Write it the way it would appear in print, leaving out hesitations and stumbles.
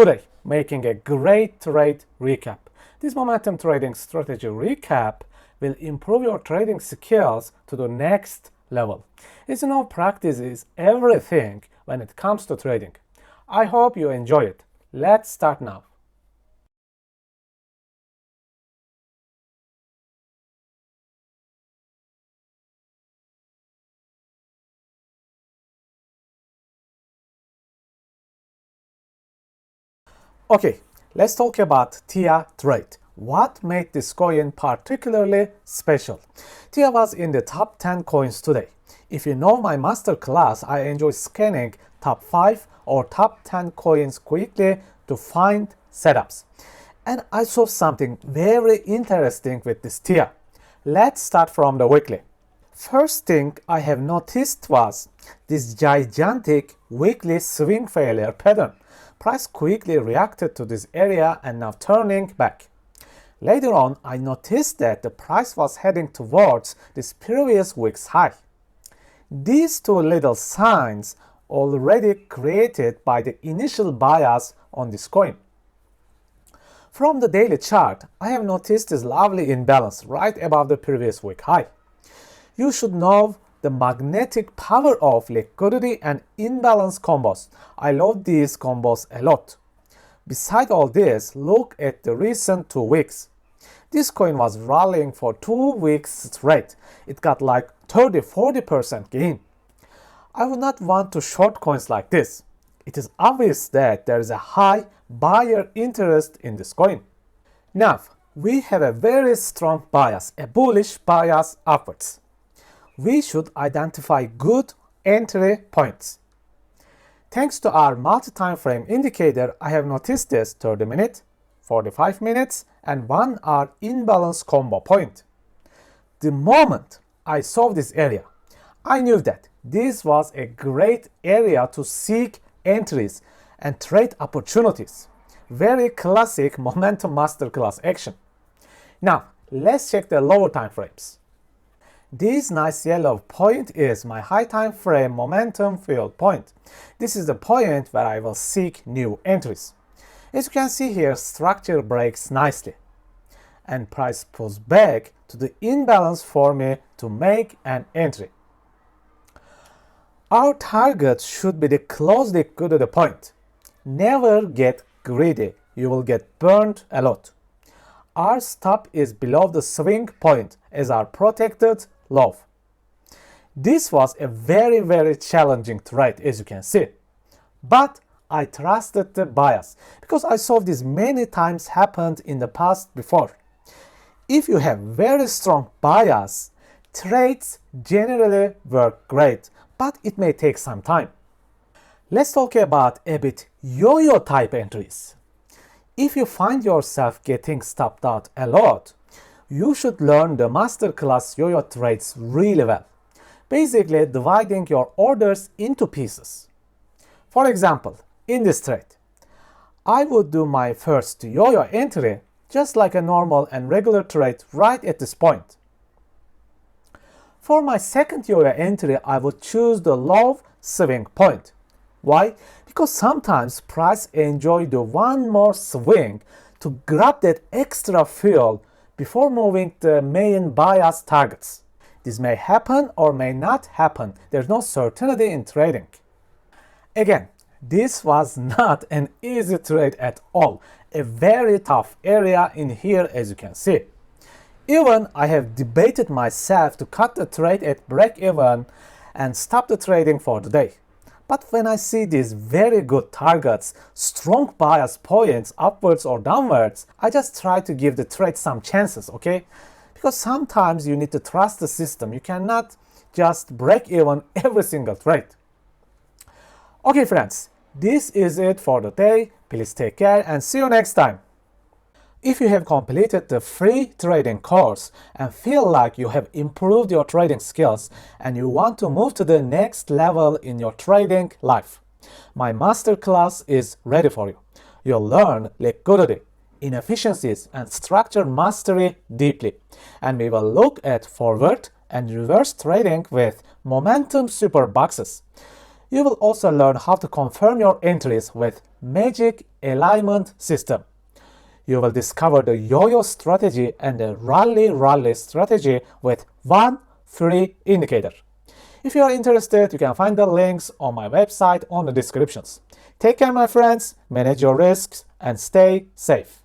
Today, making a great trade recap. This momentum trading strategy recap will improve your trading skills to the next level. As you know, practice is everything when it comes to trading. I hope you enjoy it. Let's start now. Okay, let's talk about TIA trade. What made this coin particularly special? TIA was in the top 10 coins today. If you know my masterclass, I enjoy scanning top 5 or top 10 coins quickly to find setups. And I saw something very interesting with this TIA. Let's start from the weekly. First thing I have noticed was this gigantic weekly swing failure pattern. Price quickly reacted to this area and now turning back. Later on, I noticed that the price was heading towards this previous week's high. These two little signs already created by the initial bias on this coin. From the daily chart, I have noticed this lovely imbalance right above the previous week high. You should know the magnetic power of liquidity and imbalance combos. I love these combos a lot. Beside all this, look at the recent 2 weeks. This coin was rallying for 2 weeks straight. It got like 30-40% gain. I would not want to short coins like this. It is obvious that there is a high buyer interest in this coin. Now, we have a very strong bias, a bullish bias upwards. We should identify good entry points. Thanks to our multi-time frame indicator, I have noticed this 30 minute, 45 minutes, and 1 hour imbalance combo point. The moment I saw this area, I knew that this was a great area to seek entries and trade opportunities. Very classic momentum masterclass action. Now, let's check the lower time frames. This nice yellow point is my high time frame momentum field point. This is the point where I will seek new entries. As you can see here, structure breaks nicely and price pulls back to the imbalance for me to make an entry. Our target should be the close liquidity point. Never get greedy, you will get burned a lot. Our stop is below the swing point as our protected low. This was a very challenging trade, as you can see. But I trusted the bias because I saw this many times happened in the past before. If you have very strong bias, trades generally work great, but it may take some time. Let's talk about a bit yo-yo type entries. If you find yourself getting stopped out a lot, you should learn the masterclass yo-yo trades really well. Basically, dividing your orders into pieces. For example, in this trade, I would do my first yo-yo entry just like a normal and regular trade right at this point. For my second yo-yo entry, I would choose the low swing point. Why? Because sometimes price enjoy the one more swing to grab that extra fuel before moving the main bias targets. This may happen or may not happen. There's no certainty in trading. Again, this was not an easy trade at all. A very tough area in here, as you can see. Even I have debated myself to cut the trade at break even and stop the trading for the day. But when I see these very good targets, strong bias points upwards or downwards, I just try to give the trade some chances, okay? Because sometimes you need to trust the system. You cannot just break even every single trade. Okay friends, this is it for the day. Please take care and see you next time. If you have completed the free trading course and feel like you have improved your trading skills and you want to move to the next level in your trading life, my masterclass is ready for you. You'll learn liquidity, inefficiencies, and structure mastery deeply. And we will look at forward and reverse trading with momentum super boxes. You will also learn how to confirm your entries with Magic Alignment System. You will discover the yo-yo strategy and the rally strategy with one free indicator. If you are interested, you can find the links on my website on the descriptions. Take care, my friends, manage your risks, and stay safe.